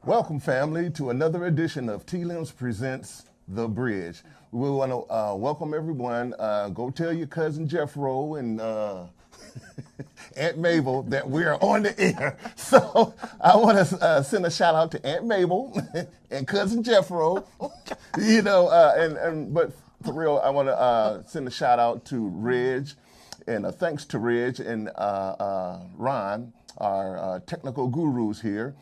Welcome, family, to another edition of T-Lims Presents The Bridge. We want to welcome everyone. Go tell your cousin Jeffro and Aunt Mabel that we are on the air. So I want to send a shout out to Aunt Mabel and cousin Jeffro. But for real, I want to send a shout out to Reg, and thanks to Reg and Ron, our technical gurus here.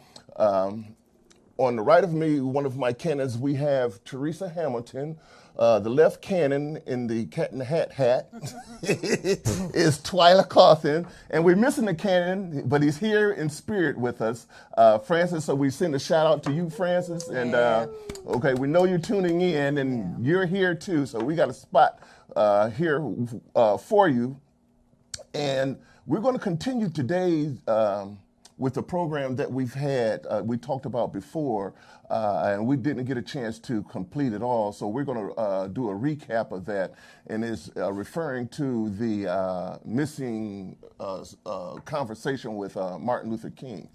On the right of me, one of my cannons, we have Teresa Hamilton. The left cannon in the Cat in the Hat is Twyla Cawthon. And we're missing the cannon, but he's here in spirit with us, Francis. So we send a shout out to you, Francis. And okay, we know you're tuning in, and you're here too. So we got a spot here for you. And we're going to continue today with the program that we've had, we talked about before, and we didn't get a chance to complete it all. So we're going to do a recap of that, and is referring to the missing conversation with Martin Luther King.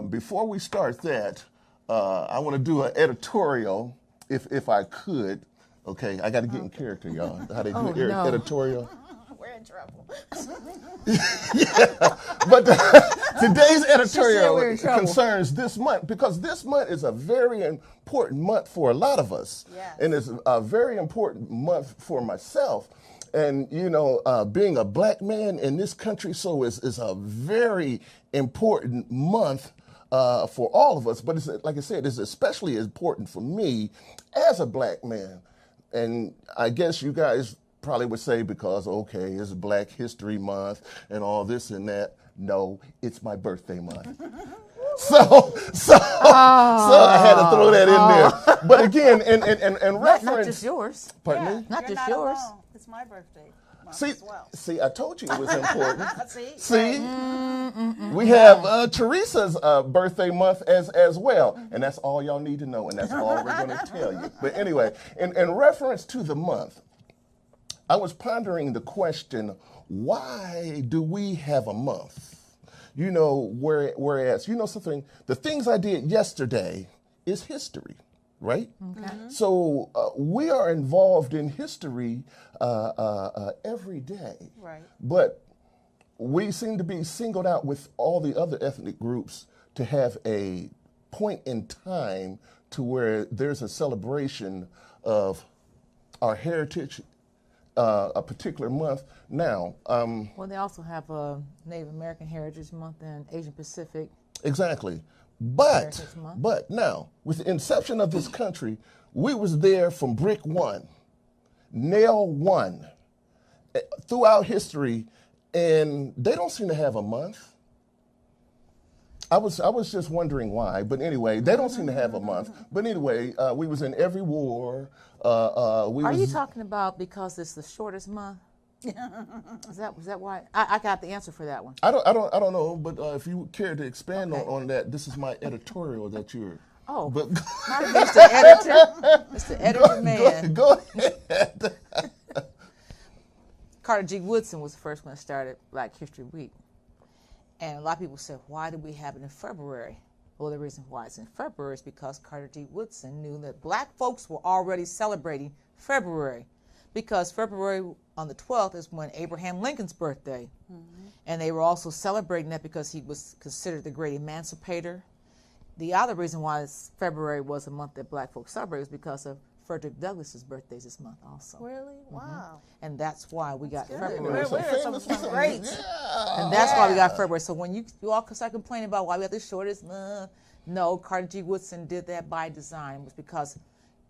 Before we start that, I want to do an editorial, if I could. Okay, I got to get in character, y'all. How they do editorial. We're in trouble. But today's editorial concerns this month, because this month is a very important month for a lot of us. Yes. And it's a very important month for myself. And, being a black man in this country, so is a very important month for all of us. But it's, like I said, it's especially important for me as a black man. And I guess you guys probably would say, because, okay, it's Black History Month and all this and that. No, it's my birthday month. So I had to throw that in there. But again, in reference... Not just yours. Pardon me? Not just yours. Alone. It's my birthday month as well. See, I told you it was important. See? We have Teresa's birthday month as well. And that's all y'all need to know, and that's all we're going to tell you. But anyway, in reference to the month, I was pondering the question, why do we have a month? Whereas, something, the things I did yesterday is history, right? Okay. So we are involved in history every day. Right. But we seem to be singled out with all the other ethnic groups to have a point in time to where there's a celebration of our heritage, a particular month. Now, well, they also have a Native American Heritage Month and Asian Pacific. Exactly. But now, with the inception of this country, we was there from brick one, nail one, throughout history, and they don't seem to have a month. I was just wondering why, but anyway, they don't seem to have a month. But anyway, we was in every war. Are you talking about because it's the shortest month? Was that why? I got the answer for that one. I don't know, but if you care to expand on that, this is my editorial that you're. Oh, but Mr. Editor, Mr. Editor man. Go ahead. Carter G. Woodson was the first one that started Black History Week. And a lot of people said, why did we have it in February? Well, the reason why it's in February is because Carter G. Woodson knew that black folks were already celebrating February, because February on the 12th is when Abraham Lincoln's birthday. Mm-hmm. And they were also celebrating that because he was considered the great emancipator. The other reason why February was a month that black folks celebrate was because of Frederick Douglass's birthday this month also. Really? Wow. And that's why we got February. We're some great. And that's why we got February. So when you all start complaining about why we have the shortest, no, Carter G. Woodson did that by design. It was because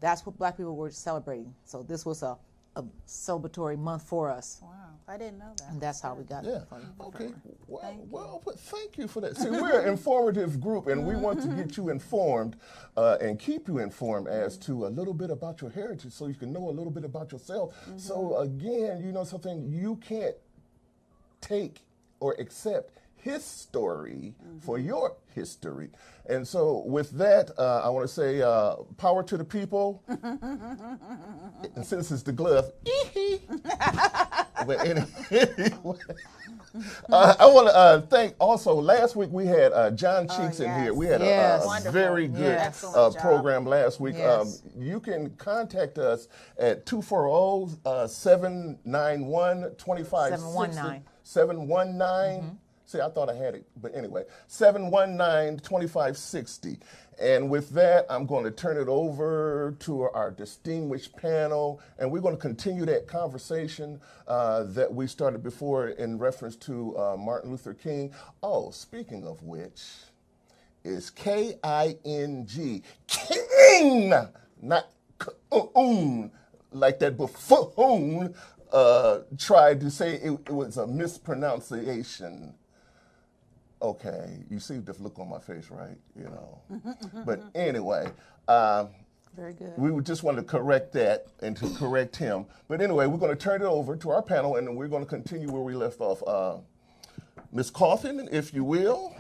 that's what black people were celebrating. So this was a celebratory month for us. Wow, I didn't know that. And that's how we got it. Okay. Well, but thank you for that. See, we're an informative group, and we want to get you informed and keep you informed as to a little bit about your heritage, so you can know a little bit about yourself. Mm-hmm. So again, something, you can't take or accept his story for your history. And so with that, I want to say power to the people. And since it's the glove, But anyway, I want to thank also, last week we had John Cheeks in yes. here. We had Yes. a Wonderful. very good Yes. Excellent job. program last week. Yes. You can contact us at 240-791-2560. 719. See, I thought I had it, but anyway, 719-2560. And with that, I'm going to turn it over to our distinguished panel, and we're going to continue that conversation that we started before in reference to Martin Luther King. Oh, speaking of which, is K-I-N-G, King, not K-oon, like that buffoon tried to say it was a mispronunciation. Okay, you see the look on my face, right? You know. But anyway, Very good. we would just want to correct that and to correct him. But anyway, we're going to turn it over to our panel, and we're going to continue where we left off. Ms. Coffin, if you will.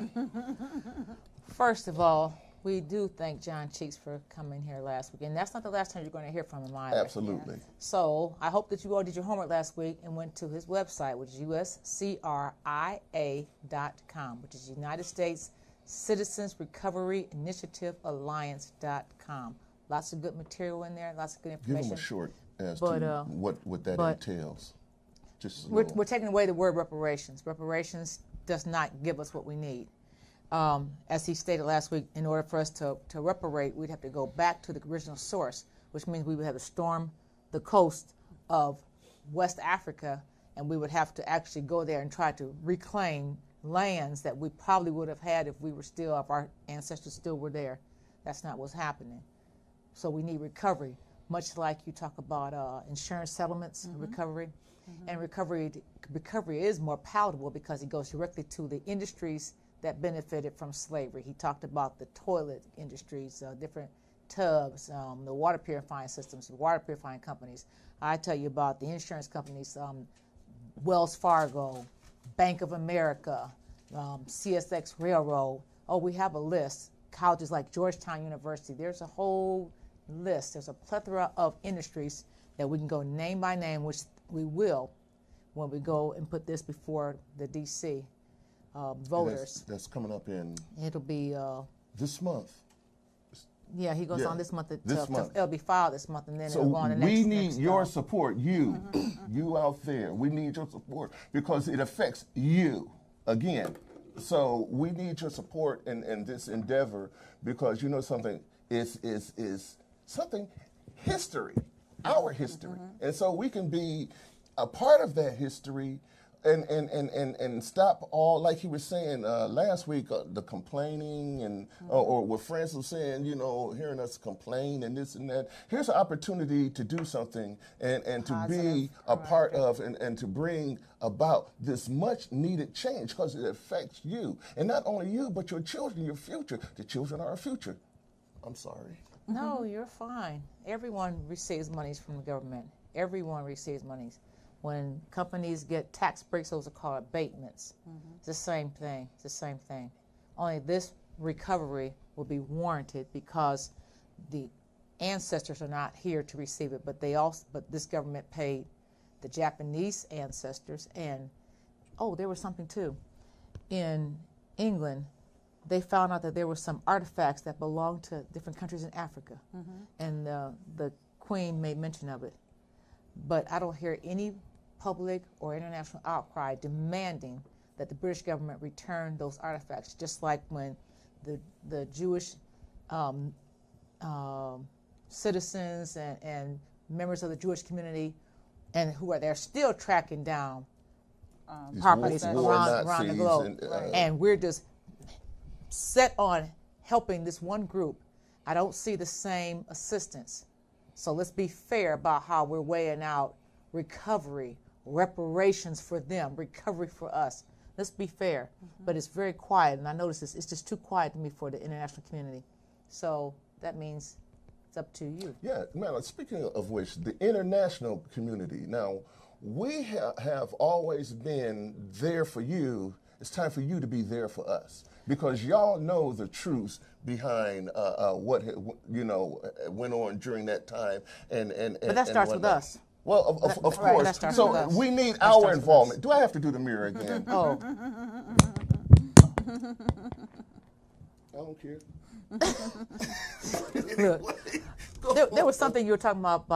First of all, we do thank John Cheeks for coming here last week. And that's not the last time you're going to hear from him either. Absolutely. So I hope that you all did your homework last week and went to his website, which is uscria.com, which is United States Citizens Recovery Initiative Alliance.com. Lots of good material in there, lots of good Give information. them a short as But, to what that but- entails. Just a We're little. taking away the word reparations. Reparations does not give us what we need. As he stated last week, in order for us to reparate, we'd have to go back to the original source, which means we would have to storm the coast of West Africa, and we would have to actually go there and try to reclaim lands that we probably would have had if we were still, if our ancestors still were there. That's not what's happening. So we need recovery, much like you talk about insurance settlements, recovery. And recovery is more palatable because it goes directly to the industries that benefited from slavery. He talked about the toilet industries, different tubs, the water purifying systems, the water purifying companies. I tell you about the insurance companies, Wells Fargo, Bank of America, CSX Railroad. Oh, we have a list. Colleges like Georgetown University. There's a whole list. There's a plethora of industries that we can go name by name, which we will when we go and put this before the D.C. Voters. That's coming up in It'll be, this month. yeah, he goes Yeah, on this month. this month. It'll be filed this month, and then So it'll go on the next. we need next, your support, you out there. We need your support because it affects you again. So we need your support in this endeavor because you know something is something history, our history, and so we can be a part of that history. And stop all, like he was saying last week, the complaining and or what Francis was saying, you know, hearing us complain and this and that. Here's an opportunity to do something and to be a part of and to bring about this much needed change because it affects you. And not only you, but your children, your future. The children are our future. I'm sorry. No, you're fine. Everyone receives monies from the government. Everyone receives monies. When companies get tax breaks, those are called abatements. It's the same thing. It's the same thing. Only this recovery will be warranted because the ancestors are not here to receive it, but this government paid the Japanese ancestors. And there was something too. In England, they found out that there were some artifacts that belonged to different countries in Africa, and the Queen made mention of it. But I don't hear any public or international outcry demanding that the British government return those artifacts, just like when the Jewish citizens and members of the Jewish community and who are there still tracking down These properties war around the Nazis globe. and, And we're just set on helping this one group. I don't see the same assistance. So let's be fair about how we're weighing out recovery, reparations for them, recovery for us. Let's be fair. But it's very quiet, and I notice this. It's just too quiet to me for the international community. So that means it's up to you. Yeah, man, speaking of which, the international community. Now, we have always been there for you. It's time for you to be there for us because y'all know the truths behind what went on during that time. But that starts with us. Well, of Right, course. that starts So with us. we need That our starts with involvement. Do I have to do the mirror again? Oh, I don't care. look, there was something you were talking about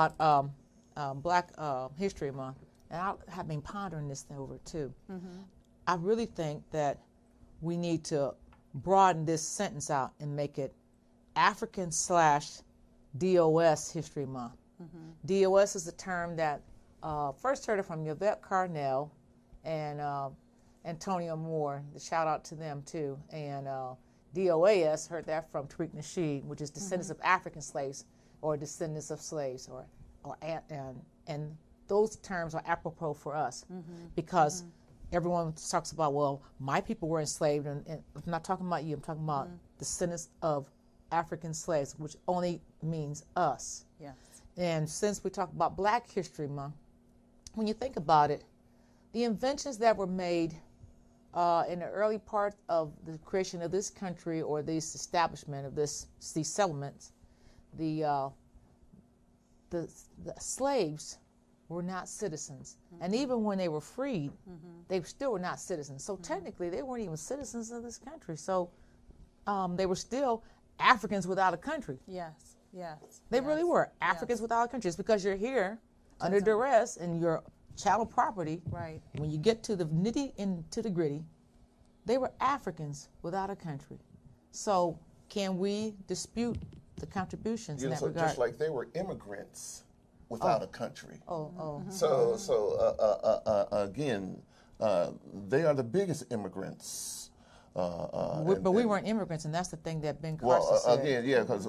Black History Month, and I have been pondering this thing over too. I really think that we need to broaden this sentence out and make it African/DOS History Month. DOS is a term that first heard it from Yvette Carnell and Antonio Moore. The shout out to them too. And DOAS heard that from Tariq Nasheed, which is descendants of African slaves or descendants of slaves, and those terms are apropos for us because everyone talks about, well, my people were enslaved, and I'm not talking about you. I'm talking about descendants of African slaves, which only means us. Yes. And since we talk about Black History Month, when you think about it, the inventions that were made in the early part of the creation of this country or this establishment of these settlements, the slaves were not citizens. And even when they were freed, they still were not citizens. So technically, they weren't even citizens of this country. So they were still Africans without a country. Yes. Yes. They yes. really were Africans without a country. It's because you're here under duress and you're chattel property. Right. When you get to the nitty and to the gritty, they were Africans without a country. So can we dispute the contributions in that So regard? just like they were immigrants without a country. Oh. So again, they are the biggest immigrants. But we weren't immigrants, and that's the thing that Ben Carson Well, said. again, yeah, because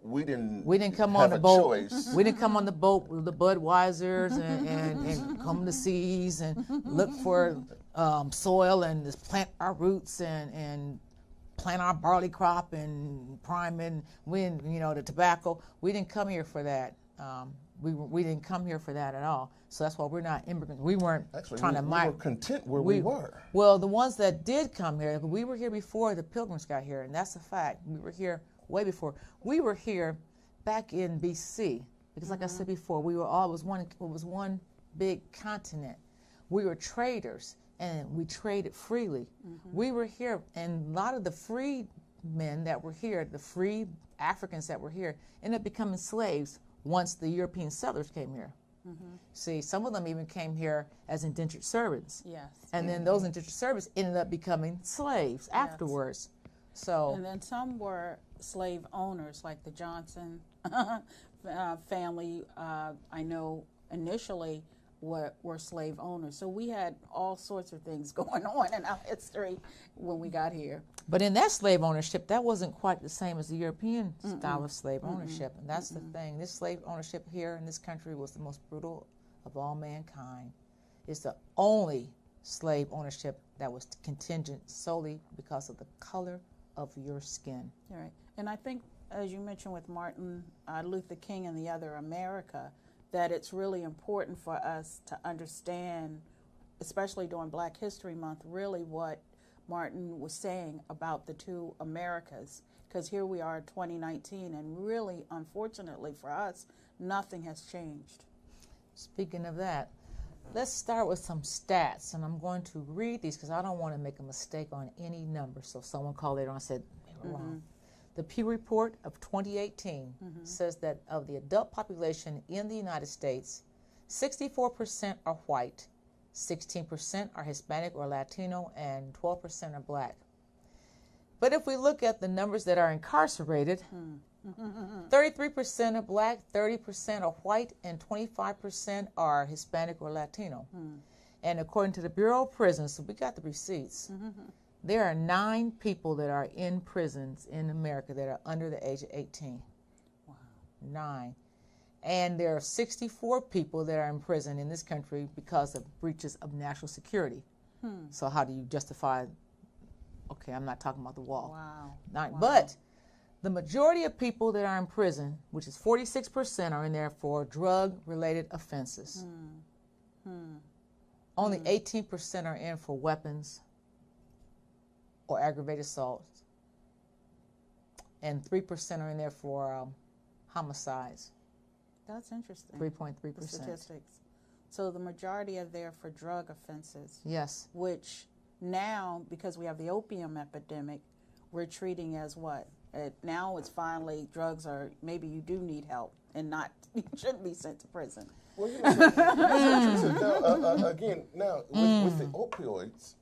we didn't. We didn't come have on the a boat. choice. We didn't come on the boat with the Budweisers and come to seas and look for soil and just plant our roots and plant our barley crop and prime and the tobacco. We didn't come here for that. We didn't come here for that at all. So that's why we're not immigrants. We weren't trying to we migrate. were content where we were. Well, the ones that did come here, we were here before the Pilgrims got here, and that's a fact. We were here way before. We were here back in B.C. because, like I said before, it was one big continent. We were traders, and we traded freely. We were here, and a lot of the free men that were here, the free Africans that were here, ended up becoming slaves once the European settlers came here. See, some of them even came here as indentured servants. Yes. And then those indentured servants ended up becoming slaves afterwards. So, And then some were slave owners, like the Johnson family. I know initially were slave owners. So we had all sorts of things going on in our history when we got here. but in that slave ownership, that wasn't quite the same as the European style of slave ownership. And that's the thing. This slave ownership here in this country was the most brutal of all mankind. It's the only slave ownership that was contingent solely because of the color of your skin. All right. And I think, as you mentioned with Martin Luther King and the other America, that it's really important for us to understand, especially during Black History Month, really what Martin was saying about the two Americas. Because here we are in 2019, and really, unfortunately for us, nothing has changed. Speaking of that, let's start with some stats, and I'm going to read these because I don't want to make a mistake on any number. So if someone called later on and said they were wrong. The Pew Report of 2018 says that of the adult population in the United States, 64% are white, 16% are Hispanic or Latino, and 12% are Black. But if we look at the numbers that are incarcerated, 33% are Black, 30% are white, and 25% are Hispanic or Latino. And according to the Bureau of Prisons, so we got the receipts, there are 9 people that are in prisons in America that are under the age of 18. Wow. 9. And there are 64 people that are in prison in this country because of breaches of national security. So how do you justify, okay, I'm not talking about the wall. Wow. 9. Wow. But the majority of people that are in prison, which is 46%, are in there for drug-related offenses. Only 18% are in for weapons or aggravated assault, and 3% are in there for homicides. That's interesting. 3.3%. The statistics. So the majority are there for drug offenses, Yes. which now, because we have the opium epidemic, we're treating as what? Now it's finally drugs are, maybe you do need help and not, you shouldn't be sent to prison. Well, you know, that's interesting. Now, again, now with the opioids,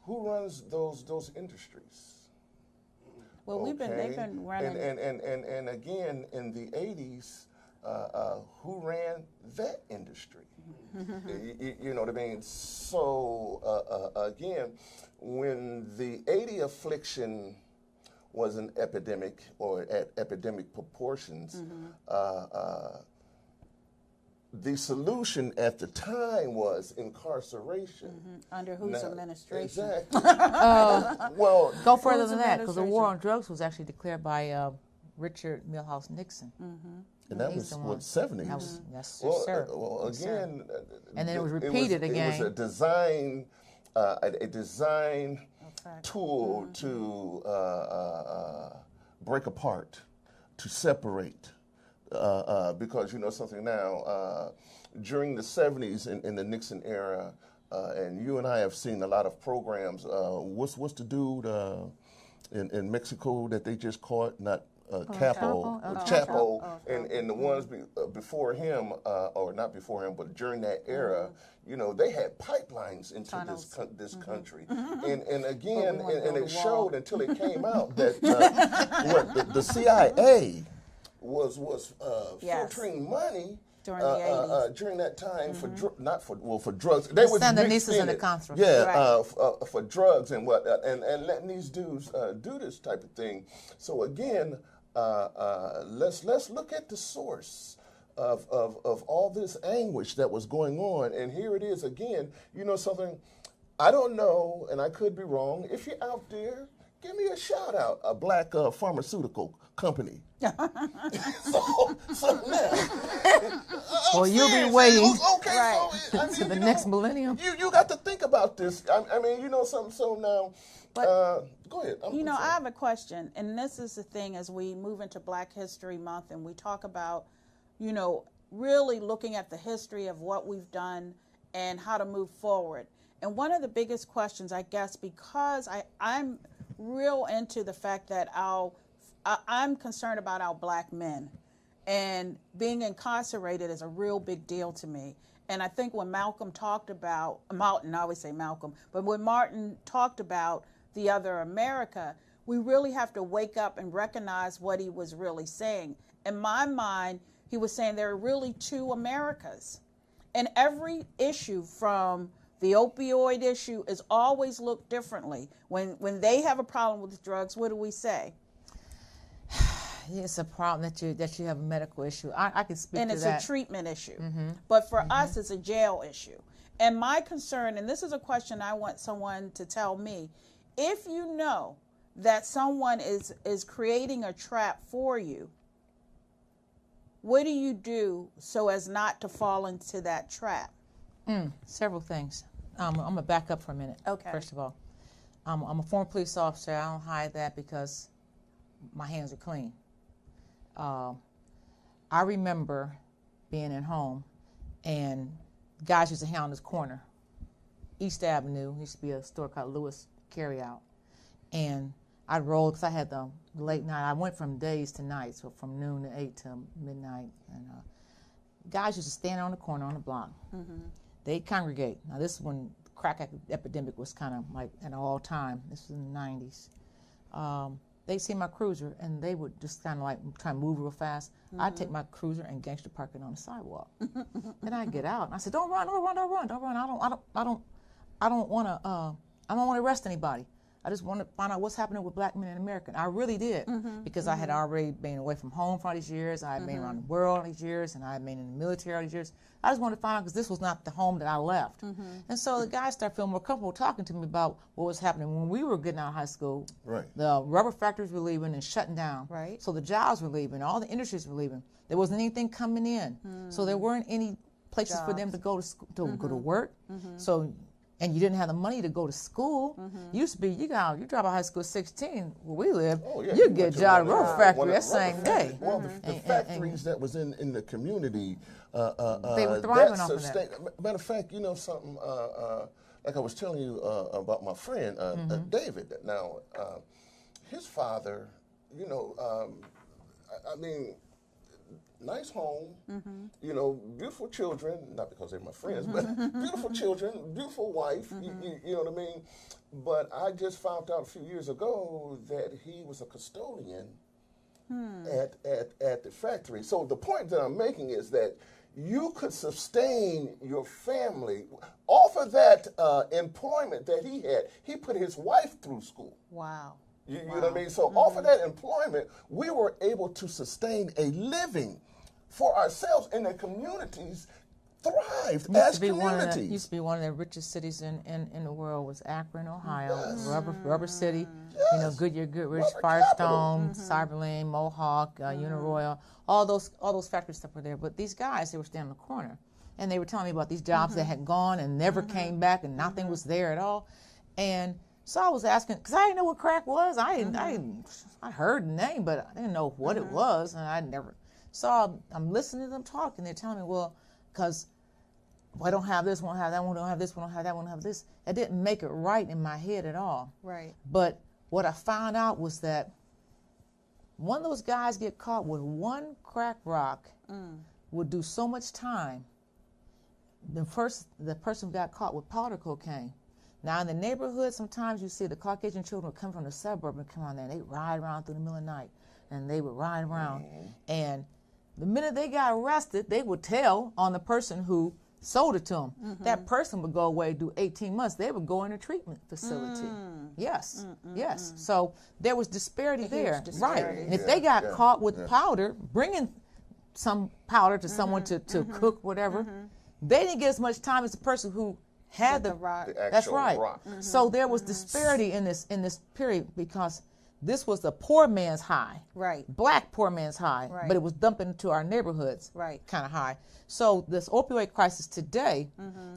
who runs those industries? Well, they've been running. And again, in the 80s, who ran that industry? You know what I mean? So, again, when the 80 affliction was an epidemic or at epidemic proportions, the solution at the time was incarceration. Under whose administration? Exactly. Well, Go further Whose than that, because the administration? war on drugs was actually declared by Richard Milhouse Nixon. and that He's was the what one. 70s. That was, yes, Well, sir. well, Yes, sir. again, And then it was repeated It again. was a design Fact. tool to break apart, to separate, because you know something now. During the 70s in the Nixon era, and you and I have seen a lot of programs. What's the dude in Mexico that they just caught? Not Capo, Chapo, and the ones before him, or not before him, but during that era, you know, they had pipelines into Tunnels. this country, and again, But we and wanna it build a showed wall. until it came out that the CIA was Yes. filtering money. During the 80s. During that time for for drugs, they was Sandinistas mixed in and the it. Contras. Yeah, Right. for drugs and what, and letting these dudes do this type of thing. So again, let's look at the source of all this anguish that was going on, and here it is again. You know something? I don't know, and I could be wrong. If you're out there, give me a shout out, a black pharmaceutical company. so now, Well, you'll be seriously, waiting Okay, Right. so I mean, to the you next know, millennium. You got to think about this. I mean, you know something. So now, go ahead. You know, I have a question, and this is the thing as we move into Black History Month and we talk about, you know, really looking at the history of what we've done and how to move forward. And one of the biggest questions, I guess, because I'm real into the fact that I'm concerned about our Black men, and being incarcerated is a real big deal to me. And I think when Malcolm talked about, Martin, I always say Malcolm, but when Martin talked about the other America, we really have to wake up and recognize what he was really saying. In my mind, he was saying there are really two Americas. And every issue from the opioid issue is always looked differently. When they have a problem with drugs, what do we say? It's a problem that you have a medical issue. I can speak And to it's that. a treatment issue. But for us, it's a jail issue. And my concern, and this is a question I want someone to tell me, if you know that someone is creating a trap for you, what do you do so as not to fall into that trap? Several things. I'm going to back up for a minute. Okay. First of all, I'm a former police officer. I don't hide that because my hands are clean. I remember being at home, and guys used to hang on this corner, East Avenue. Used to be a store called Lewis Carryout, and I'd roll because I had the late night. I went from days to nights, so from noon to 8 to midnight, and guys used to stand on the corner on the block. They'd congregate. Now this is when the crack epidemic was kind of like at an all-time. This was in the 90s. They'd see my cruiser, and they would just kind of like try to move real fast. I'd take my cruiser and gangster park it on the sidewalk. Then I'd get out, and I said, "Don't run, don't run, don't run, don't run. I don't want to arrest anybody. I just want to find out what's happening with Black men in America." And I really did, because I had already been away from home for all these years. I had been around the world all these years, and I had been in the military all these years. I just wanted to find out because this was not the home that I left. And so the guys started feeling more comfortable talking to me about what was happening when we were getting out of high school. Right. The rubber factories were leaving and shutting down. Right. So the jobs were leaving. All the industries were leaving. There wasn't anything coming in. So there weren't any places for them to go to school, to go to work. So and you didn't have the money to go to school. Used to be you drop out of high school at 16 where we live, Oh, yeah, you went get a to job at one a of- rubber factory one of that the same rubber day. factories. Well, the factories that was in the community, They were thriving off of that. sustained- Matter of fact, you know something, like I was telling you about my friend, David. Now, his father, you know, I mean, nice home, you know, beautiful children, not because they're my friends, but beautiful children, beautiful wife, you know what I mean? But I just found out a few years ago that he was a custodian at the factory. So the point that I'm making is that you could sustain your family off of that employment that he had. He put his wife through school. Wow. You know what I mean? So off of that employment, we were able to sustain a living for ourselves, and the communities thrived as communities. Used to be one of the richest cities in the world was Akron, Ohio. Yes. Rubber City, you know, Yes. Goodyear, Goodrich, Rubber Firestone, Cyberlane, Mohawk, Uniroyal, all those factories stuff were there. But these guys, they were standing in the corner, and they were telling me about these jobs that had gone and never came back, and nothing was there at all. And so I was asking, because I didn't know what crack was. I heard the name, but I didn't know what it was, and I never. So I'm listening to them talk, and they're telling me, well, because I don't have this, won't have that, won't have this, won't have that, won't have this. It didn't make it right in my head at all. Right. But what I found out was that one of those guys get caught with one crack rock would do so much time. The person got caught with powder cocaine. Now in the neighborhood, sometimes you see the Caucasian children would come from the suburb and come on there, and they ride around through the middle of the night, and they would ride around, and the minute they got arrested, they would tell on the person who sold it to them. That person would go away, do 18 months. They would go in a treatment facility. Yes, yes. So there was disparity there, disparity. right? And if they got caught with powder, bringing some powder to someone to cook whatever, they didn't get as much time as the person who had the rock. The That's actual right. rock. So there was disparity in this period because this was the poor man's high. Right. Black poor man's high, Right. but it was dumping into our neighborhoods. Right. Kind of high. So this opioid crisis today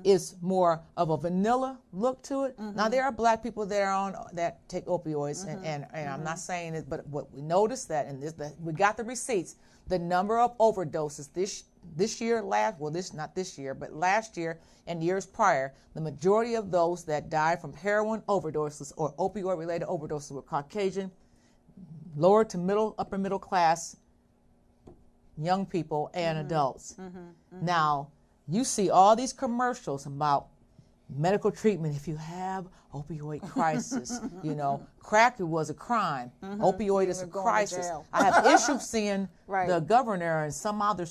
is more of a vanilla look to it. Now there are black people that take opioids, and I'm not saying it, but what we noticed that, and we got the receipts, the number of overdoses this year, not this year, but last year and years prior, the majority of those that died from heroin overdoses or opioid-related overdoses were Caucasian, lower to upper middle class young people and adults. Now, you see all these commercials about medical treatment if you have opioid crisis. You know, crack was a crime. Opioid is a were going to crisis. jail. I have issues seeing Right. the governor and some other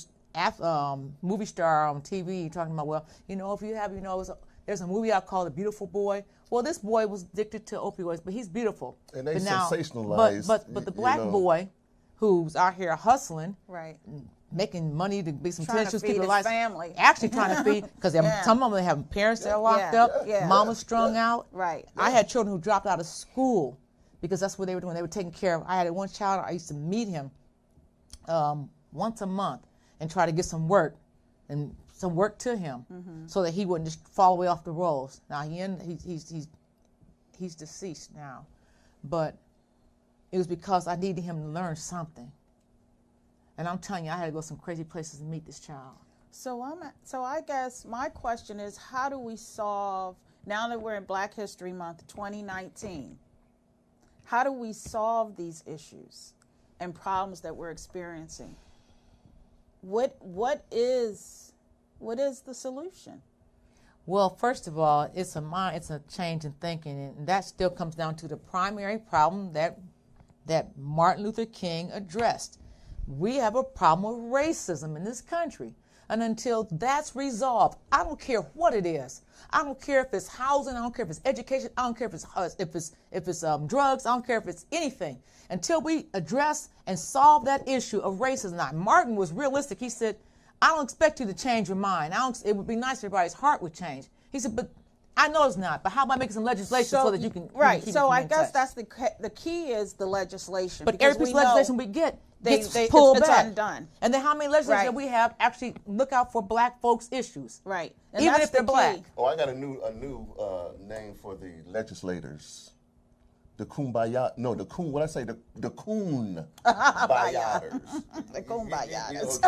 movie star on TV talking about, well, you know, if you have, you know, there's a movie out called The Beautiful Boy. Well, this boy was addicted to opioids, but he's beautiful. And they But now- sensationalize, But the you black know. boy who's out here hustling, Right. making money to be some Trying to tensions, feed people's his lives, family. actually trying to feed, because Yeah. some of them have parents that are locked Yeah. up, Yeah. mama's strung out. Right. I had children who dropped out of school because that's what they were doing. They were taking care of. I had one child. I used to meet him once a month and try to get some work to him, so that he wouldn't just fall away off the rolls. Now he's deceased now, but it was because I needed him to learn something. And I'm telling you, I had to go some crazy places to meet this child. So I guess my question is, how do we solve, now that we're in Black History Month 2019, how do we solve these issues and problems that we're experiencing? What is the solution? Well, first of all, it's a change in thinking, and that still comes down to the primary problem that Martin Luther King addressed. We have a problem with racism in this country. And until that's resolved, I don't care what it is. I don't care if it's housing. I don't care if it's education. I don't care if it's drugs. I don't care if it's anything. Until we address and solve that issue of racism. Now, Martin was realistic. He said, I don't expect you to change your mind. It would be nice if everybody's heart would change. He said, but I know it's not. But how about making some legislation so that you can right? keep So it I in guess touch? that's the key is the legislation. But because every piece we of know- legislation we get gets pulled it's back. undone. And then how many legislators that Right. we have actually look out for black folks' issues? Right. And Even that's if they're the key. black. Oh, I got a new name for the legislators. The Kumbaya, no, the Coon, what I say, the Coon Bayaders. The Kumbayas.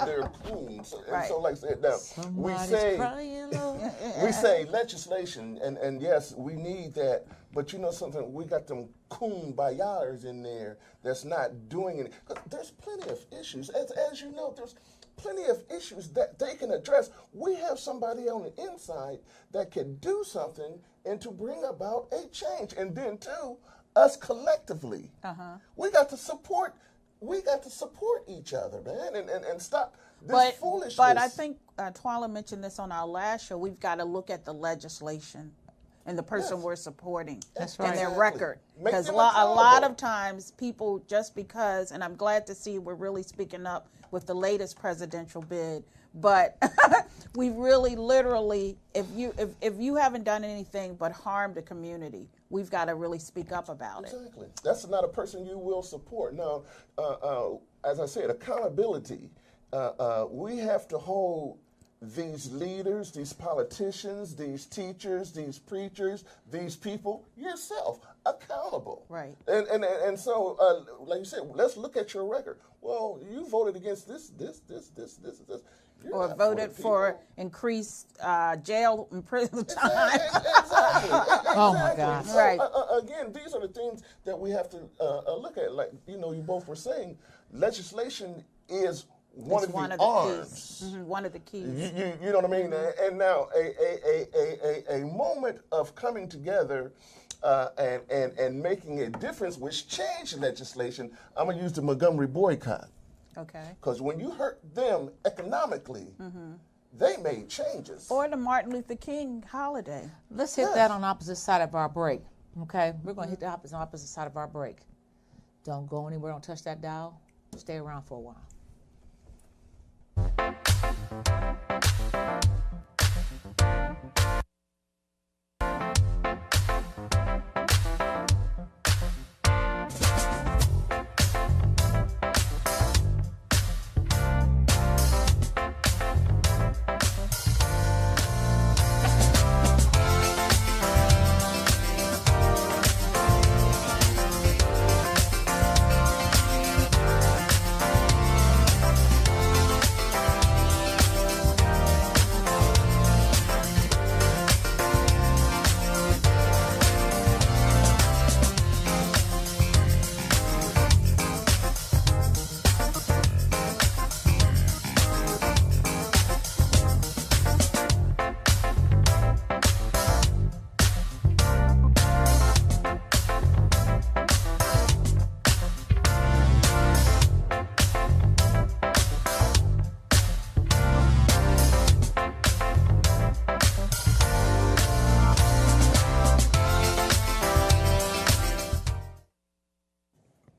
They're coons. And Right. so, like I said, now, Somebody's crying, Lord. we say legislation, and yes, we need that, but you know something, we got them coon bayaders in there that's not doing it. 'Cause there's plenty of issues. As you know, there's plenty of issues that they can address. We have somebody on the inside that can do something and to bring about a change. And then too, us collectively, we got to support each other, man, and stop this foolishness. But I think Twila mentioned this on our last show. We've got to look at the legislation and the person Yes. we're supporting That's and right. their Exactly. record. Make Because them a lot accountable. of times people, just because, and I'm glad to see we're really speaking up with the latest presidential bid, but we really literally, if you haven't done anything but harm the community, we've got to really speak up about it. Exactly. That's not a person you will support. Now, as I said, accountability. We have to hold these leaders, these politicians, these teachers, these preachers, these people, yourself, accountable. Right. And so, like you said, let's look at your record. Well, you voted against this. You're Or not voted the for people. increased jail and prison time. Exactly. Oh, my God. So, Right. Again, these are the things that we have to look at. Like you both were saying, legislation is one It's of the arms. keys. One of the keys. You know what I mean? And now a moment of coming together and making a difference, which changed legislation. I'm gonna use the Montgomery boycott. Okay. Because when you hurt them economically, they made changes. Or the Martin Luther King holiday. Let's hit that on opposite side of our break. Okay, we're going to hit the opposite side of our break. Don't go anywhere. Don't touch that dial. Stay around for a while.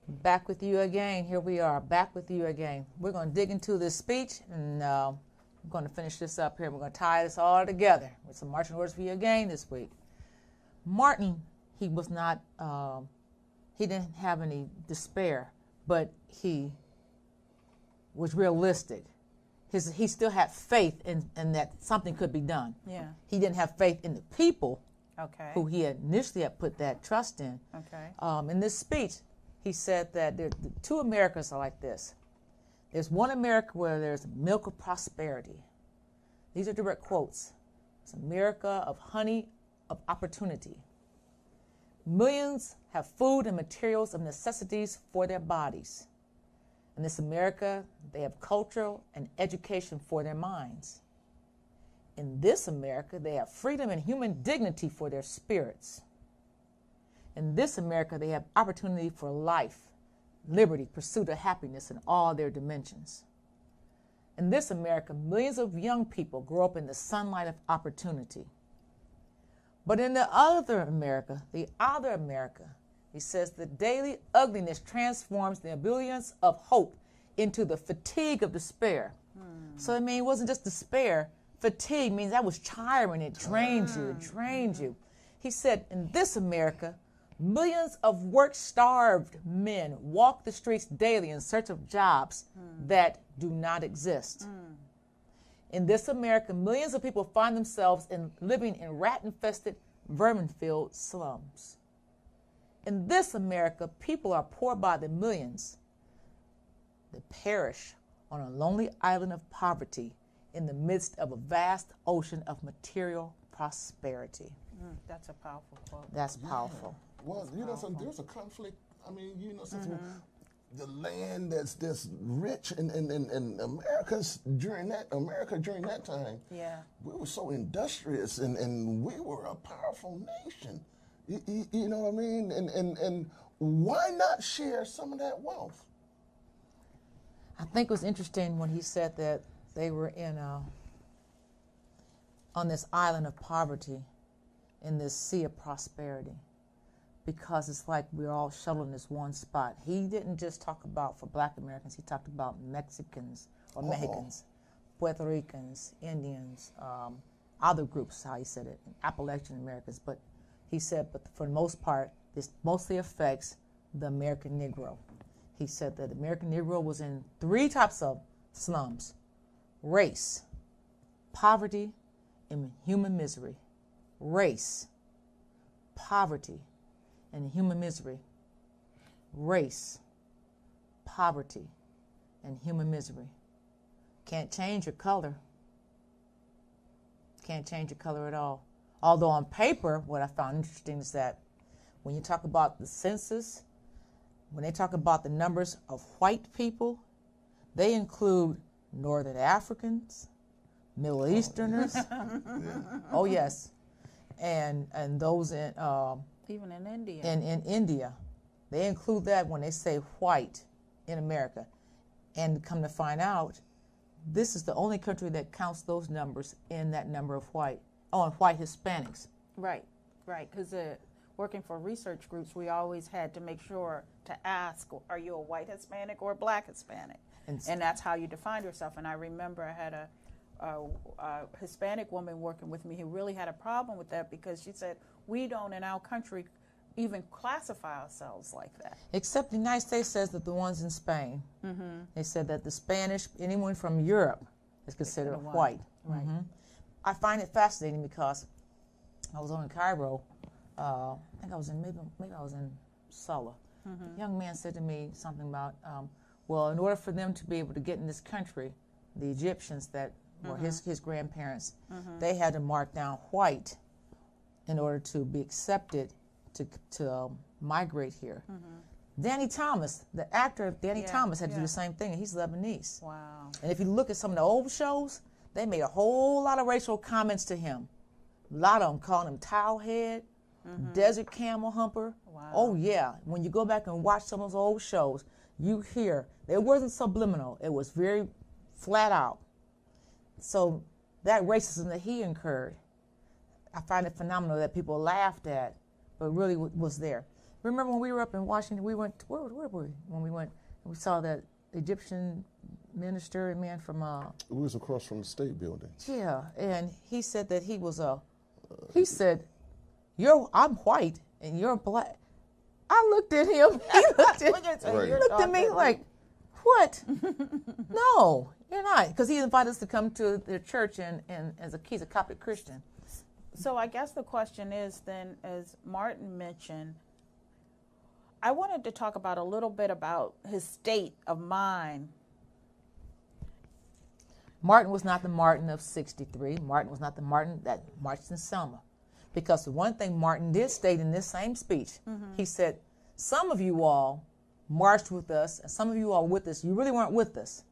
Back with you again. Here we are, back with you again. We're going to dig into this speech, and we're going to finish this up here. We're going to tie this all together with some marching orders for you again this week. Martin, he was not, he didn't have any despair, but he was realistic. He still had faith in that something could be done. Yeah. He didn't have faith in the people Okay. who he initially had put that trust in. Okay. In this speech, he said that the two Americas are like this. There's one America where there's milk of prosperity. These are direct quotes. It's America of honey, of opportunity. Millions have food and materials of necessities for their bodies. In this America, they have cultural and education for their minds. In this America, they have freedom and human dignity for their spirits. In this America, they have opportunity for life, liberty, pursuit of happiness in all their dimensions. In this America, millions of young people grow up in the sunlight of opportunity. But in the other America, he says the daily ugliness transforms the ebullience of hope into the fatigue of despair. So it wasn't just despair. Fatigue means that was tiring. It drained you. He said, in this America, Millions of work-starved men walk the streets daily in search of jobs that do not exist. In this America, millions of people find themselves living in rat-infested, vermin-filled slums. In this America, people are poor by the millions. They perish on a lonely island of poverty in the midst of a vast ocean of material prosperity. That's a powerful quote. That's powerful. Well, you know, so there's a conflict. I mean, you know, since the land that's rich in America during that time, Yeah. we were so industrious and we were a powerful nation. You know what I mean? And why not share some of that wealth? I think it was interesting when he said that they were on this island of poverty, in this sea of prosperity, because it's like we're all shuttled in this one spot. He didn't just talk about for Black Americans, he talked about Mexicans or Mexicans, Puerto Ricans, Indians, other groups, how he said it, Appalachian Americans. But he said, but for the most part, this mostly affects the American Negro. He said that the American Negro was in 3 types of slums: race, poverty, and human misery. Race, poverty, and human misery. Race, poverty, and human misery. Can't change your color. Can't change your color at all. Although on paper, what I found interesting is that when you talk about the census, when they talk about the numbers of white people, they include Northern Africans, Middle Easterners. Oh yes, and those in Even in India. in India, they include that when they say white in America. And come to find out, this is the only country that counts those numbers in that number of white Hispanics. Right, right. Because working for research groups, we always had to make sure to ask, are you a white Hispanic or a Black Hispanic? And that's how you define yourself. And I remember I had a Hispanic woman working with me who really had a problem with that, because she said, we don't in our country even classify ourselves like that. Except the United States says that the ones in Spain, they said that the Spanish, anyone from Europe is considered white. Right. I find it fascinating because I was on in Cairo. I think I was in maybe I was in Sulla. A young man said to me something about, well, in order for them to be able to get in this country, the Egyptians that were his grandparents, they had to mark down white in order to be accepted to migrate here. Danny Thomas, the actor Danny Thomas, had to do the same thing, and he's Lebanese. Wow. And if you look at some of the old shows, they made a whole lot of racial comments to him. A lot of them calling him towelhead, desert camel humper. Wow. Oh yeah, when you go back and watch some of those old shows, you hear, it wasn't subliminal, it was very flat out. So that racism that he incurred, I find it phenomenal that people laughed at, but really was there. Remember when we were up in Washington, we went, where were we? When we went, we saw that Egyptian minister and man from We was across from the State Building. yeah, and he said that he was he said, I'm white and you're black. I looked at him, he looked at me like, what? No, you're not, because he invited us to come to their church and he's a Coptic Christian. So I guess the question is then, as Martin mentioned, I wanted to talk about a little bit about his state of mind. Martin was not the Martin of 63. Martin was not the Martin that marched in Selma. Because the one thing Martin did state in this same speech, he said, some of you all marched with us, and some of you all with us, you really weren't with us.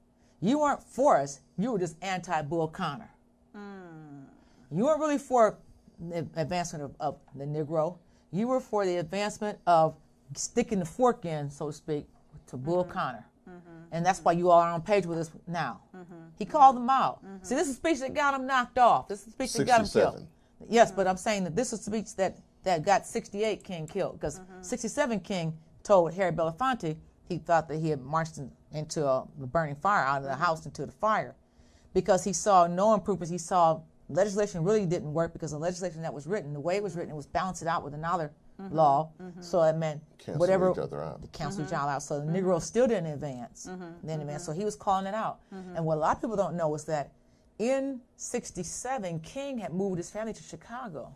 You weren't for us, you were just anti-Bull Connor. You weren't really for the advancement of the Negro. You were for the advancement of sticking the fork in, so to speak, to Bull Connor. And that's why you all are on page with us now. He called them out. See, this is the speech that got him knocked off. This is the speech that got him killed. Yes, but I'm saying that this is the speech that got 68 King killed, because 67 King told Harry Belafonte he thought that he had marched into the burning fire, out of the house into the fire, because he saw no improvements. He saw legislation really didn't work, because the legislation that was written, the way it was written, it was balanced out with another law. So it meant Cancel whatever each other out. cancel each other out. So the Negroes still didn't advance. So he was calling it out. And what a lot of people don't know is that in '67, King had moved his family to Chicago.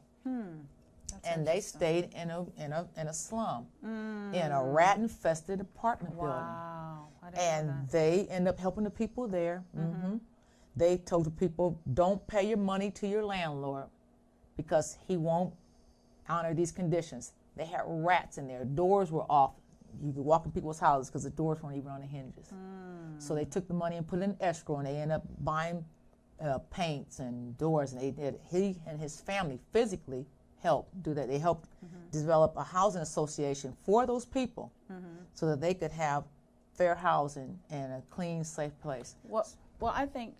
And they stayed in a slum, in a rat-infested apartment building. Wow. I didn't know And that. they end up helping the people there. They told the people, don't pay your money to your landlord because he won't honor these conditions. They had rats in there. Doors were off. You could walk in people's houses because the doors weren't even on the hinges. So they took the money and put it in escrow, and they ended up buying paints and doors. And he and his family physically helped do that. They helped develop a housing association for those people so that they could have fair housing and a clean, safe place. Well, I think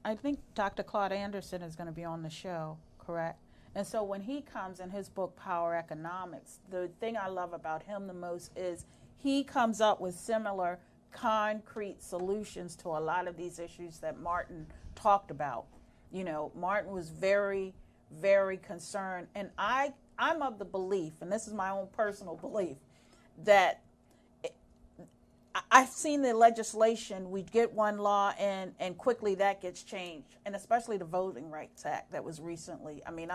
Dr. Claude Anderson is going to be on the show, correct? And so when he comes in his book, Power Economics, the thing I love about him the most is he comes up with similar concrete solutions to a lot of these issues that Martin talked about. You know, Martin was very, very concerned. And I'm of the belief, and this is my own personal belief, that I've seen the legislation, we get one law and quickly that gets changed. And especially the Voting Rights Act that was recently. I mean,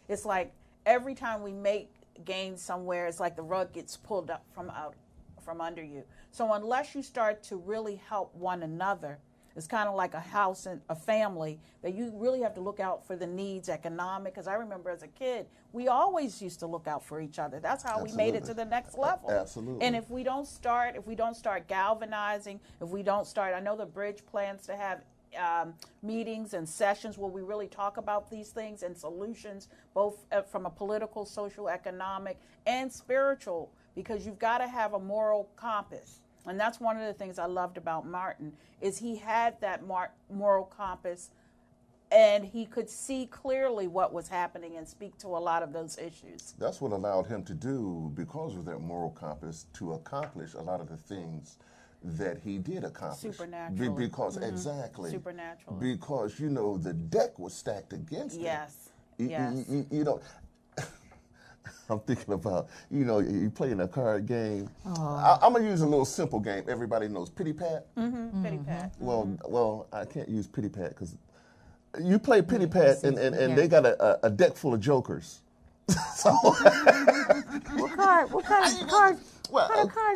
it's like every time we make gains somewhere, it's like the rug gets pulled up from under you. So unless you start to really help one another, it's kind of like a house and a family that you really have to look out for the needs, economic. Because I remember as a kid, we always used to look out for each other. That's how we made it to the next level. Absolutely. And if we don't start galvanizing, if we don't start, I know the Bridge plans to have meetings and sessions where we really talk about these things and solutions, both from a political, social, economic, and spiritual, because you've got to have a moral compass. And that's one of the things I loved about Martin, is he had that moral compass, and he could see clearly what was happening and speak to a lot of those issues. That's what allowed him to do, because of that moral compass, to accomplish a lot of the things that he did accomplish. Supernaturally. Exactly. Supernaturally. Because, you know, the deck was stacked against him. Yes. You know, I'm thinking about, you know, you playing a card game. I'm going to use a little simple game everybody knows. Pity Pat? Pity Pat. Well, I can't use Pity Pat because you play Pity Pat and they got a deck full of jokers. So What kind of cards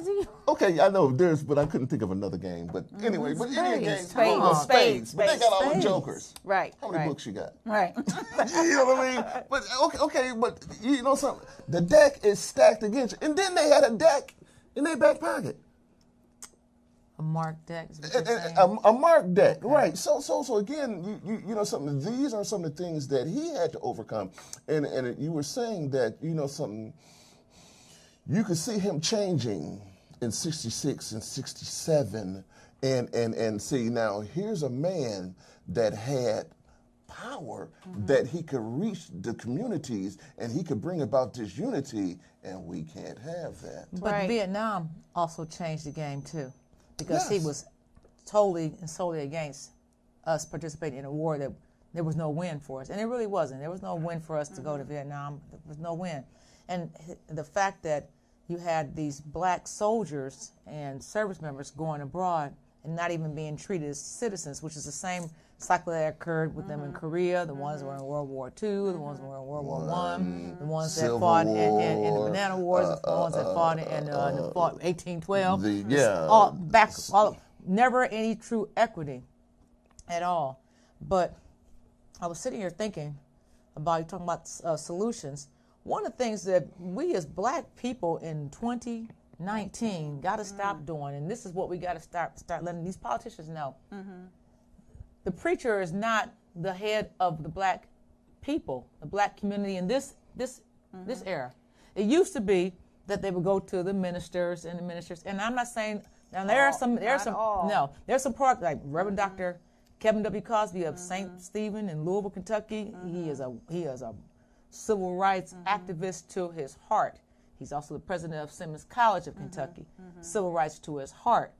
do you? Okay, I know there's, but I couldn't think of another game. But anyway, but any game, Spades. But they got all the Spades. jokers. Right. How many books you got? Right. You know what I mean? But okay, but you know something? The deck is stacked against you. And then they had a deck in their back pocket. A marked deck is what you're saying? A marked deck, right? So again, you know something. These are some of the things that he had to overcome, and you were saying that, you know something. You could see him changing in '66 and '67, and see now here's a man that had power, that he could reach the communities and he could bring about this unity, and we can't have that. But Right. Vietnam also changed the game too, because he Yes. was totally and solely against us participating in a war that there was no win for us, and it really wasn't. There was no win for us to go to Vietnam. There was no win, and the fact that you had these black soldiers and service members going abroad and not even being treated as citizens, which is the same cycle that occurred with them in Korea, the ones that were in World War II, the ones that were in World War I, the ones that Civil fought in the War, Banana Wars, the ones that fought in 1812. Never any true equity at all. But I was sitting here thinking about, you talking about solutions. One of the things that we as black people in 2019 got to stop doing, and this is what we got to start letting these politicians know. The preacher is not the head of the black people, the black community in this era. It used to be that they would go to the ministers, and I'm not saying, now there's some part like Reverend Dr. Kevin W. Cosby of St. Stephen in Louisville, Kentucky. He is a civil rights activist to his heart. He's also the president of Simmons College of Kentucky. Civil rights to his heart.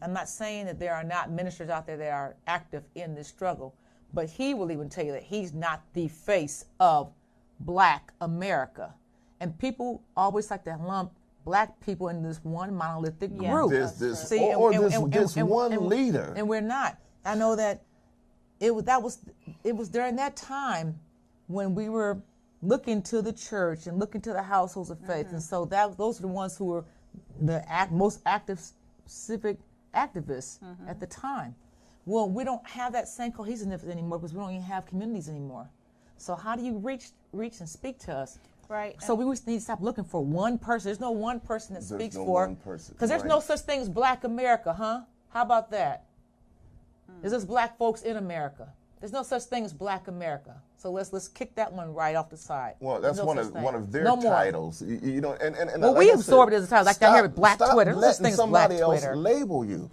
I'm not saying that there are not ministers out there that are active in this struggle, but he will even tell you that he's not the face of black America. And people always like to lump black people in this one monolithic Yeah. group. This See, or and- this and- this and- one and- leader. And we're not. I know that it was during that time when we were looking to the church and looking to the households of faith, and so those are the ones who were the most active civic activists at the time. Well, we don't have that same cohesiveness anymore because we don't even have communities anymore. So how do you reach and speak to us? Right. So we need to stop looking for one person. There's no one person that There's speaks no for. one person, Because there's right. no such thing as Black America, huh? How about that? There's just black folks in America. There's no such thing as Black America. So let's kick that one right off the side. Well, There's that's no one such of thing. one of their No more. titles. You know, and Well, like we I absorbed said, it as a title. Like I hear Black stop Twitter. There's no such letting thing as Black somebody else Twitter. label you.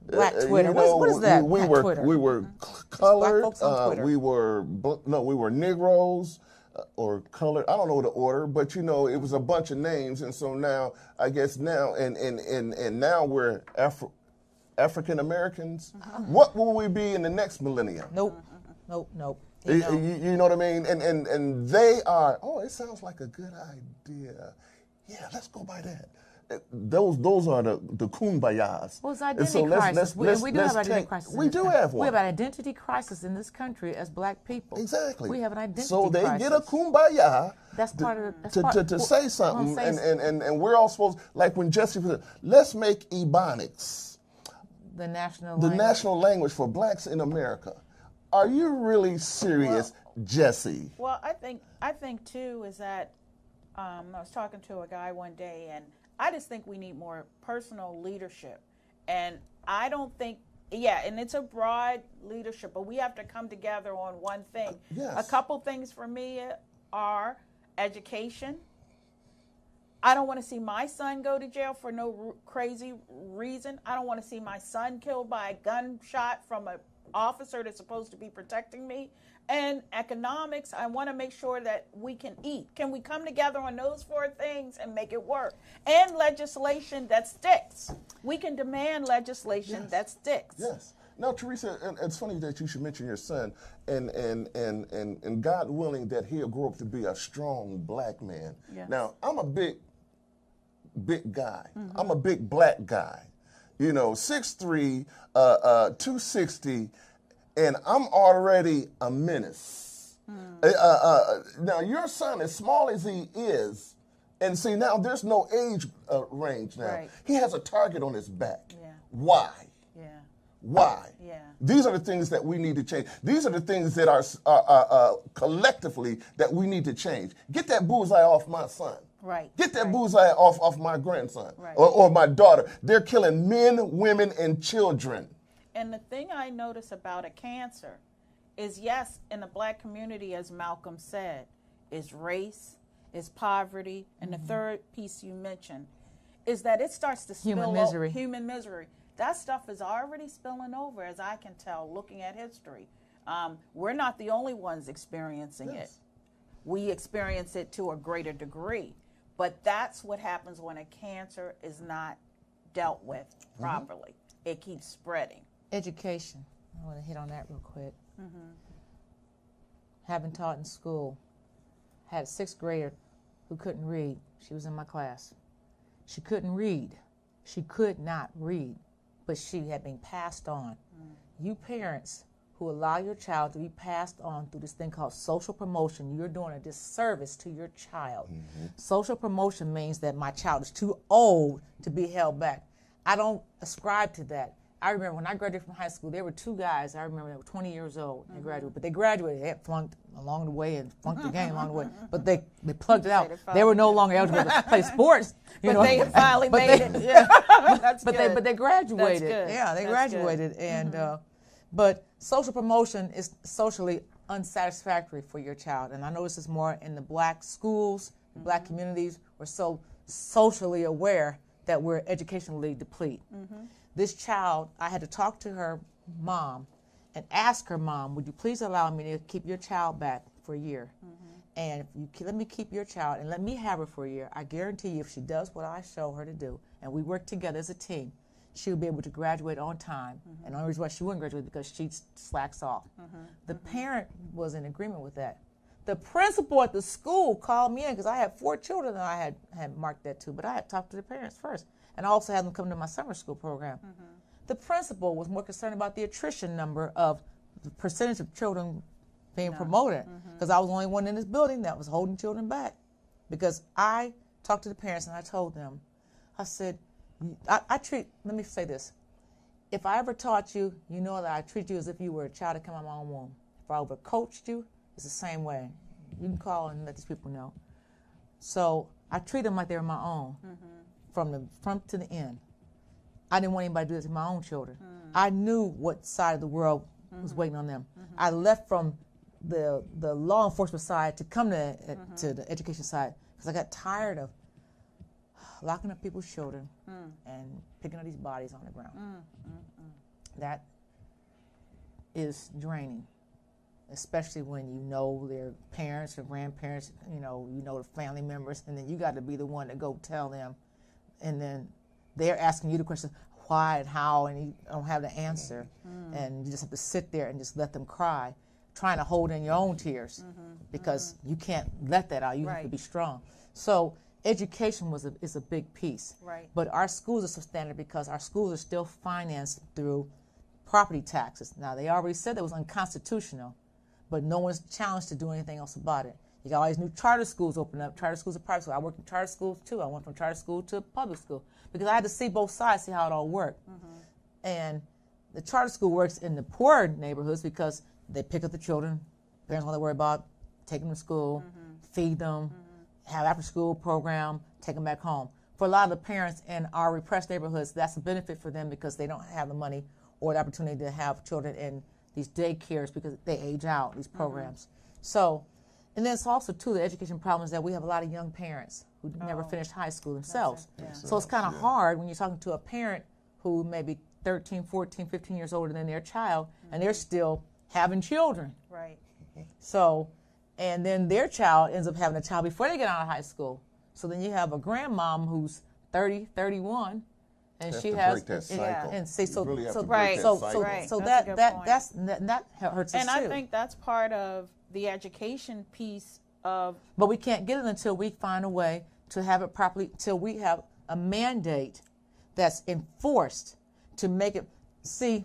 Black You Twitter. know, What is that? We Black were Twitter. we were colored. folks on Twitter. We were Negroes or colored. I don't know the order, but you know, it was a bunch of names, and so now I guess now and now we're African Americans. What will we be in the next millennium? Nope. Nope. You know what I mean? And they are. Oh, it sounds like a good idea. Yeah, let's go by that. Those are the kumbayas. Well, it's And identity so crisis. We do have let's identity take- crisis. in We this do country. have one. We have an identity crisis in this country as black people. Exactly. We have an identity So they crisis. get a kumbaya That's part of the- to say something, and we're all supposed, like when Jesse said, let's make Ebonics the national the language. national language for blacks in America. Are you really serious, Jesse? Well, I think too is that I was talking to a guy one day, and I just think we need more personal leadership, and I don't think. Yeah, and it's a broad leadership, but we have to come together on one thing. Yes. A couple things for me are education. I don't want to see my son go to jail for no crazy reason. I don't want to see my son killed by a gunshot from an officer that's supposed to be protecting me. And economics, I want to make sure that we can eat. Can we come together on those four things and make it work? And legislation that sticks. We can demand legislation that sticks. Yes. Now, Teresa, and it's funny that you should mention your son, and God willing that he'll grow up to be a strong black man. Yes. Now, I'm a big guy. I'm a big black guy. You know, 6'3", 260, and I'm already a menace. Now, your son, as small as he is, and see, now there's no age range now. Right. He has a target on his back. Yeah. Why? Yeah. Why? Yeah. These are the things that we need to change. These are the things that are collectively that we need to change. Get that bullseye off my son. Right. Get that bullseye off my grandson Right. or my daughter. They're killing men, women, and children. And the thing I notice about a cancer is, yes, in the black community, as Malcolm said, is race, is poverty, and the third piece you mentioned is that it starts to spill Human over. misery. Human misery. That stuff is already spilling over, as I can tell, looking at history. We're not the only ones experiencing it. Yes. We experience it to a greater degree. But that's what happens when a cancer is not dealt with properly. It keeps spreading. Education. I want to hit on that real quick. Having taught in school, had a sixth grader who couldn't read. She was in my class. She couldn't read. She could not read, but she had been passed on. You parents who allow your child to be passed on through this thing called social promotion, you're doing a disservice to your child. Social promotion means that my child is too old to be held back. I don't ascribe to that. I remember when I graduated from high school, there were two guys, I remember, they were 20 years old. They graduated, but they graduated. They had flunked along the way and flunked again along the way. But they plugged it out. They were no longer eligible to play sports. But they finally But made they- it. Yeah. That's but good. they graduated. That's good. Yeah, they That's good. graduated, and but social promotion is socially unsatisfactory for your child, and I know this is more in the black schools, the black communities. We're so socially aware that we're educationally deplete. This child, I had to talk to her mom and ask her mom, would you please allow me to keep your child back for a year? And if you let me keep your child and let me have her for a year, I guarantee you if she does what I show her to do, and we work together as a team, she'll be able to graduate on time. And the only reason why she wouldn't graduate is because she slacks off. The parent was in agreement with that. The principal at the school called me in because I had 4 children and I had marked that too, but I had talked to the parents first. And I also had them come to my summer school program. The principal was more concerned about the attrition number of the percentage of children being promoted, because I was the only one in this building that was holding children back. Because I talked to the parents and I told them, I said, let me say this. If I ever taught you, you know that I treat you as if you were a child that came out of my own womb. If I overcoached you, it's the same way. You can call and let these people know. So I treat them like they were my own, from the front to the end. I didn't want anybody to do this to my own children. I knew what side of the world was waiting on them. I left from the law enforcement side to come to the education side because I got tired of locking up people's children and picking up these bodies on the ground. That is draining, especially when you know their parents or grandparents, you know the family members, and then you got to be the one to go tell them, and then they're asking you the question, why and how, and you don't have the answer, and you just have to sit there and just let them cry, trying to hold in your own tears, because you can't let that out. You have to be strong. So education is a big piece. Right. But our schools are substandard because our schools are still financed through property taxes. Now, they already said that was unconstitutional, but no one's challenged to do anything else about it. You got all these new charter schools open up. Charter schools are private schools. I worked in charter schools too. I went from charter school to public school because I had to see both sides, see how it all worked. And the charter school works in the poor neighborhoods because they pick up the children. Parents don't have to worry about taking them to school, feed them, have after-school program, take them back home. For a lot of the parents in our repressed neighborhoods, that's a benefit for them because they don't have the money or the opportunity to have children in these daycares because they age out, these programs. So, and then it's also, too, the education problem is that we have a lot of young parents who never finished high school themselves. So it's kind of hard when you're talking to a parent who may be 13, 14, 15 years older than their child, and they're still having children. Right. So, and then their child ends up having a child before they get out of high school. So then you have a grandmom who's 30, 31, and Have she to has break that cycle. and see, so You really have so to break that so cycle. Right. so That's a good point. that hurts us And too. I think that's part of the education piece of But we can't get it until we find a way to have it properly, till we have a mandate that's enforced to make it. See,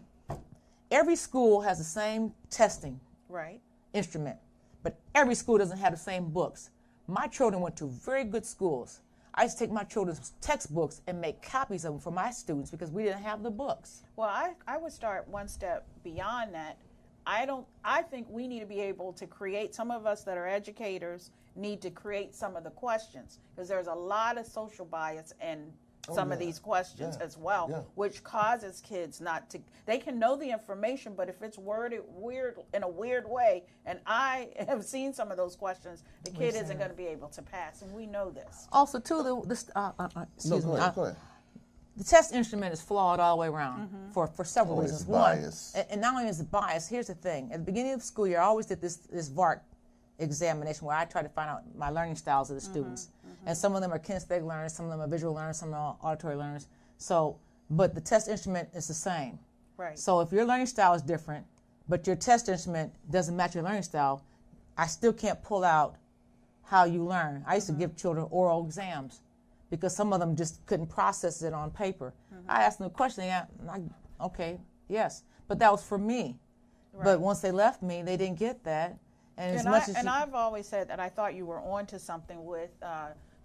every school has the same testing right. instrument, but every school doesn't have the same books. My children went to very good schools. I used to take my children's textbooks and make copies of them for my students because we didn't have the books. Well, I would start one step beyond that. I think we need to be able to create, some of us that are educators need to create some of the questions, because there's a lot of social bias in some of these questions as well, which causes kids not to, they can know the information, but if it's worded in a weird way, and I have seen some of those questions, the kid isn't going to be able to pass, and we know this. Also, too, Go ahead. the test instrument is flawed all the way around for several reasons. It's One, biased. and not only is it biased, here's the thing. At the beginning of the school year, I always did this VARC examination where I try to find out my learning styles of the students. And some of them are kinesthetic learners, some of them are visual learners, some are auditory learners. So, but the test instrument is the same. Right. So if your learning style is different, but your test instrument doesn't match your learning style, I still can't pull out how you learn. I used to give children oral exams because some of them just couldn't process it on paper. I asked them a question, okay, yes, but that was for me. Right. But once they left me, they didn't get that. And I've always said that I thought you were on to something with,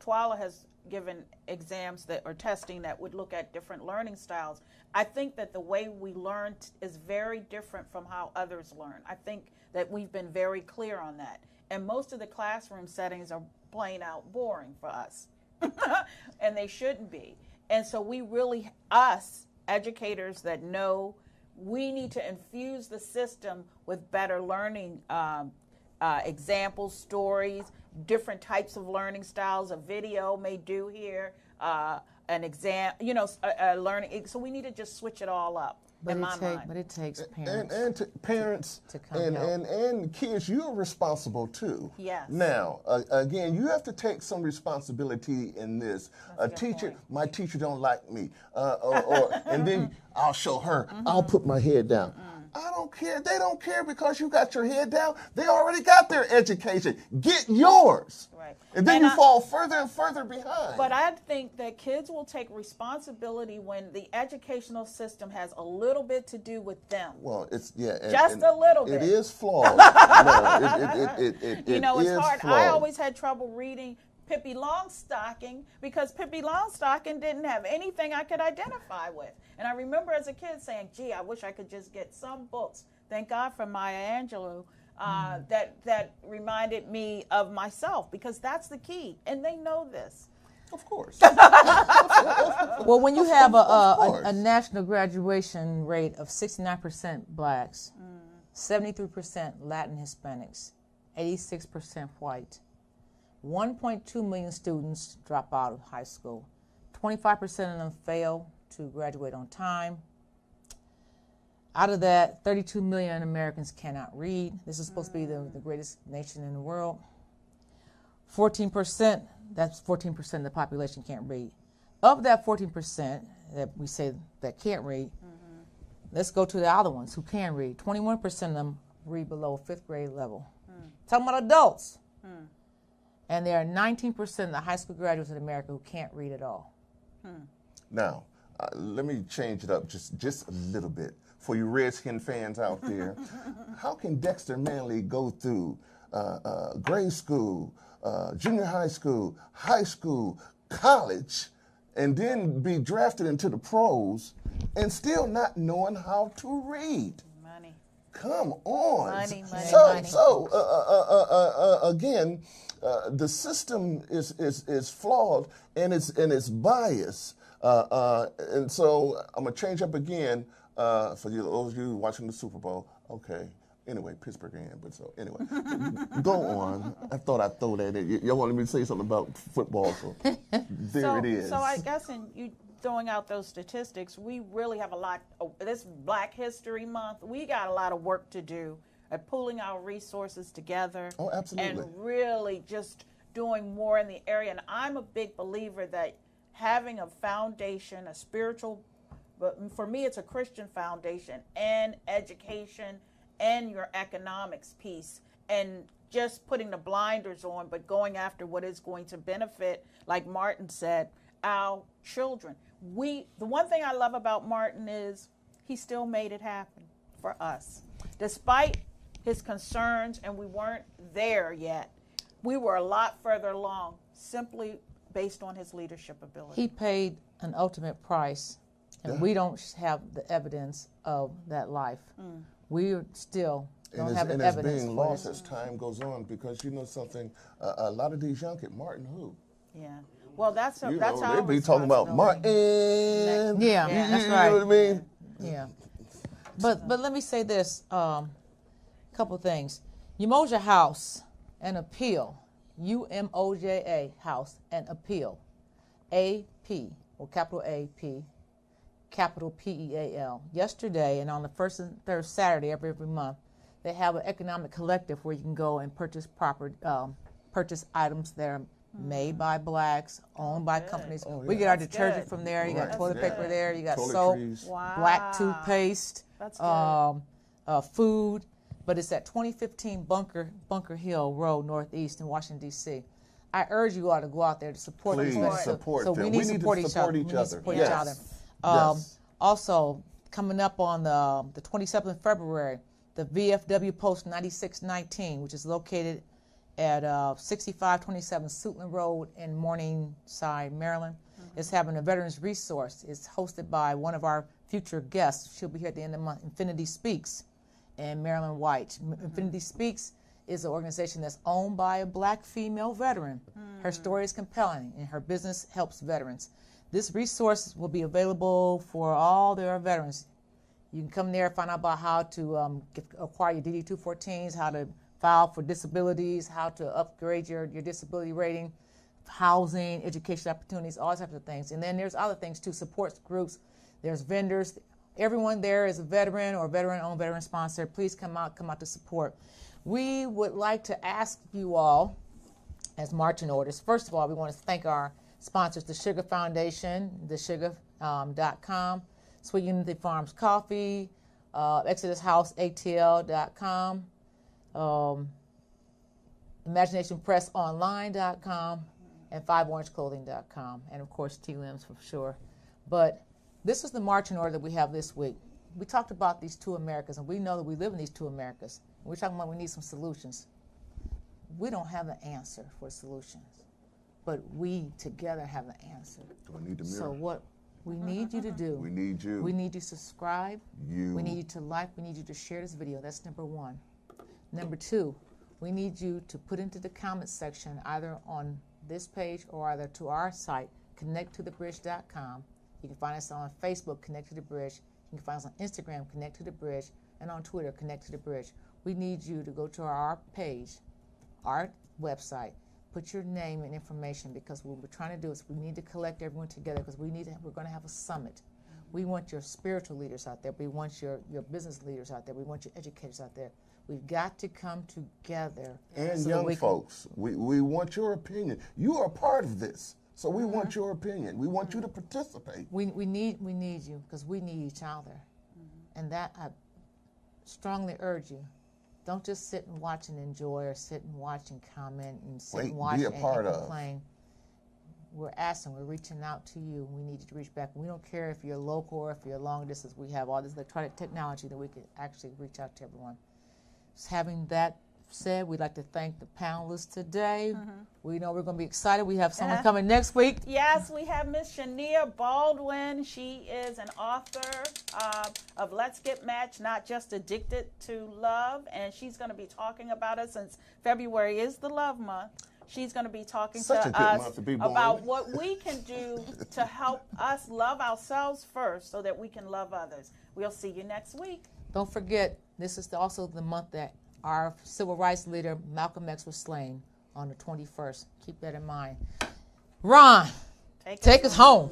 Twala has given exams that or testing that would look at different learning styles. I think that the way we learn is very different from how others learn. I think that we've been very clear on that. And most of the classroom settings are plain out boring for us. And they shouldn't be. And so we really, us educators that know, we need to infuse the system with better learning examples, stories, different types of learning styles. A video may do here, an exam, learning. So we need to just switch it all up. But it takes parents. And to parents to come and kids, you're responsible too. Yes. Now, again, you have to take some responsibility in this. That's a good Teacher, point. my teacher don't like me, and then I'll show her. I'll put my head down. I don't care. They don't care because you got your head down. They already got their education. Get yours. Right. And then And you fall further and further behind. But I think that kids will take responsibility when the educational system has a little bit to do with them. Well, it's and- Just and a little bit. It is flawed. No, You know, it's is hard. flawed. I always had trouble reading Pippi Longstocking because Pippi Longstocking didn't have anything I could identify with. And I remember as a kid saying, gee, I wish I could just get some books. Thank God for Maya Angelou that reminded me of myself, because that's the key. And they know this. Of course. Well, when you have course. a national graduation rate of 69% blacks, 73% Latin Hispanics, 86% white, 1.2 million students drop out of high school, 25% of them fail to graduate on time. Out of that, 32 million Americans cannot read. This is supposed to be the greatest nation in the world. 14%, that's 14% of the population can't read. Of that 14% that we say that can't read, let's go to the other ones who can read. 21% of them read below 5th grade level. Talking about adults. And there are 19% of the high school graduates in America who can't read at all. Now, let me change it up just a little bit. For you Redskin fans out there, how can Dexter Manley go through grade school, junior high school, college, and then be drafted into the pros and still not knowing how to read? Money. Come on. Money. Again, the system is flawed and it's biased. And so I'm gonna change up again for those of you watching the Super Bowl. Okay. Anyway, Pittsburgh in, but so anyway, go on. I thought I'd throw that in. Y'all wanted me to say something about football, so there it is. So I guess in you throwing out those statistics, we really have a lot. This Black History Month, we got a lot of work to do at pooling our resources together. Oh, absolutely. And really just doing more in the area. And I'm a big believer that having a foundation, a spiritual, but for me it's a Christian foundation, and education and your economics piece, and just putting the blinders on, but going after what is going to benefit, like Martin said, our children. The one thing I love about Martin is he still made it happen for us. Despite his concerns, and we weren't there yet, we were a lot further along simply based on his leadership ability. He paid an ultimate price, and we don't have the evidence of that life. We still don't have the evidence. And it's being lost as time goes on, because you know something, a lot of these young kids, Martin who? Yeah. Well, that's our they be talking about responsibility. Martin. Yeah, that's right. You know what I mean? Yeah. But let me say this, couple things. Umoja House and Appeal, UMOJA House and Appeal, AP, or capital AP, capital PEAL. Yesterday, and on the first and third Saturday every month, they have an economic collective where you can go and purchase purchase items that are made by blacks, owned by companies. Oh, We yeah. get our That's detergent good. from there. You got Right. toilet paper there. You got soap, Toiletries. Wow. black toothpaste, That's good. food. But it's at 2015 Bunker Hill Road, Northeast in Washington, D.C. I urge you all to go out there to support Please these folks. support So them. we need to support each other. each We need to other. support Yes. each other. Yes. Also, coming up on the 27th of February, the VFW Post 9619, which is located at 6527 Suitland Road in Morningside, Maryland, is having a veterans resource. It's hosted by one of our future guests. She'll be here at the end of the month, Infinity Speaks, and Marilyn White. Infinity Speaks is an organization that's owned by a black female veteran. Her story is compelling, and her business helps veterans. This resource will be available for all their veterans. You can come there, find out about how to acquire your DD-214s, how to file for disabilities, how to upgrade your disability rating, housing, education opportunities, all types of things. And then there's other things too, support groups, there's vendors. Everyone there is a veteran or veteran-owned, veteran-sponsored. Please come out to support. We would like to ask you all, as marching orders, first of all, we want to thank our sponsors, the Sugar Foundation, thesugar.com, Sweet Unity Farms Coffee, ExodusHouseATL.com, ImaginationPressOnline.com, and 5orangeclothing.com, and of course T-Limbs for sure. But this is the marching order that we have this week. We talked about these two Americas, and we know that we live in these two Americas. We're talking about we need some solutions. We don't have the answer for solutions, but we together have the answer. Do I need the mirror? So what we need you to do, We need you. we need you to subscribe, You. we need you to like, we need you to share this video. That's number one. Number two, we need you to put into the comments section, either on this page or either to our site, connecttothebridge.com. You can find us on Facebook, Connect to the Bridge. You can find us on Instagram, Connect to the Bridge, and on Twitter, Connect to the Bridge. We need you to go to our page, our website, put your name and information, because what we're trying to do is we need to collect everyone together, because we're going to have a summit. We want your spiritual leaders out there. We want your business leaders out there. We want your educators out there. We've got to come together. And so young folks, we want your opinion. You are a part of this, so we want your opinion. We want you to participate. We need you, because we need each other. And that I strongly urge you. Don't just sit and watch and enjoy, or sit and watch and comment and sit Wait, and watch be a and part of. complain. We're asking, we're reaching out to you. We need you to reach back. We don't care if you're local or if you're long distance. We have all this electronic technology that we can actually reach out to everyone. Just having that said, we'd like to thank the panelists today. We know we're going to be excited. We have someone coming next week. Yes, we have Miss Shania Baldwin. She is an author of Let's Get Matched, Not Just Addicted to Love. And she's going to be talking about us, since February is the Love Month. She's going to be talking Such to a good us month to be born. about what we can do to help us love ourselves first, so that we can love others. We'll see you next week. Don't forget, this is also the month that our civil rights leader, Malcolm X, was slain, on the 21st. Keep that in mind. Ron, take us home.